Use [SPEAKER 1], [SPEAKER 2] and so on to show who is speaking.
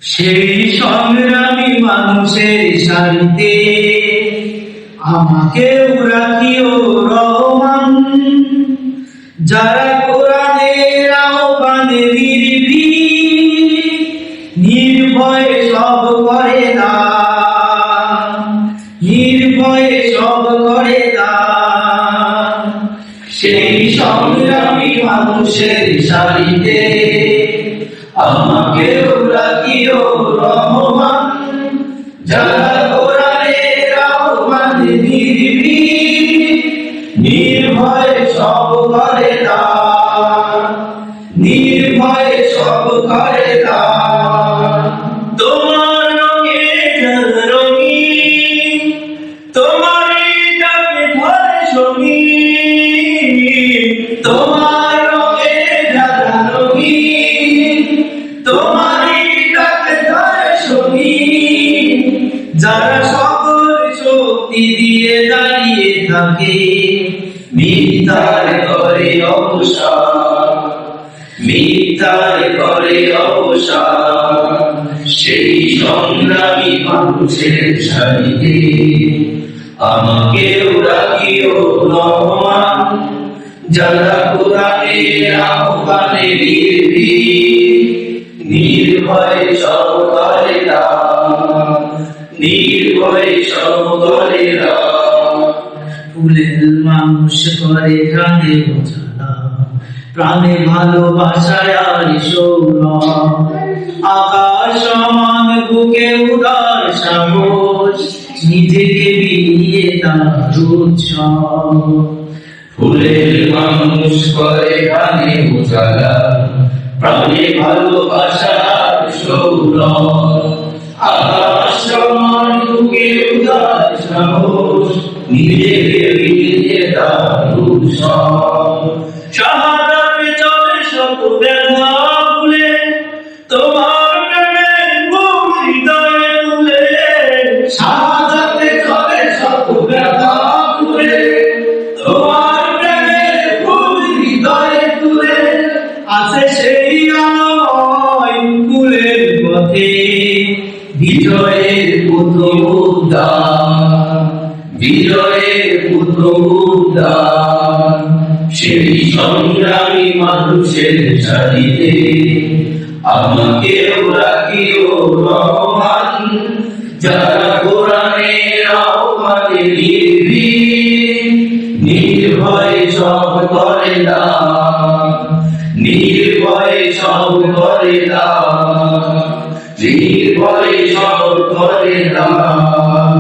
[SPEAKER 1] সেই সংগ্রামী মানুষের সারিতে আমাকেও রাখিও রহমান, যারা কোরআনের আহ্বানে নির্ভয়ে সব করে দান, নির্ভয়ে সব করে দান। সেই সংগ্রামী মানুষের সারিতে আমাকেও রাখিও রহমান, যারা কোরআনের আহ্বানে নির্ভয়ে সব করে দান, নির্ভয়ে সব করে দান। তোমার রঙে যারা রঙিন, তোমারই ডাকে ধরে সঙ্গীন, তোমার রঙে যারা রঙিন, তোমারই ডাকে ধরে সঙ্গীন। যারা সকল শক্তি দিয়ে দাঁড়িয়ে থাকে, মিথ্যার করে অবসান, মিথ্যার করে অবসান। সেই সংগ্রামী মানুষের সারিতে আমাকেও রাখিও রহমান, যারা কোরআনের আহ্বানে নির্ভয়ে সব করে দান, নির্ভয়ে সব করে দান। ফুলের মানুষ করে প্রাণে বোঝালা, প্রাণে ভালোবাসায় আর সৌরভ। আকাশ সমান বুকে উদার সাহস, নিজেকে বিলিয়ে তার উৎসব। ফুলের মানুষ করে প্রাণে বোঝালা, প্রাণে ভালোবাসার সৌরভ। আকাশ সমান বুকে উদার সাহস, নিজেকে বিলিয়ে তার উৎসব। শাহাদাতে চলে শত ব্যথা ভুলে, তোমার প্রেমের বুক হৃদয়ে তুলে। শাহাদাতে চলে শত ব্যথা ভুলে, তোমার প্রেমের বুক হৃদয়ে তুলে। আছে সেই আলোয় কুলের পথে, বিজয়ের পুত্র উদ্যান, বিজয়ের পুত্র উদ্যান। সেই সংগ্রামী মানুষের সারিতে আমাকেও রাখিও রহমান, যারা কোরআনের আহ্বানে নির্ভয়ে সব করে দান, নির্ভয়ে সব করে দান, নির্ভয়ে সব করে দান।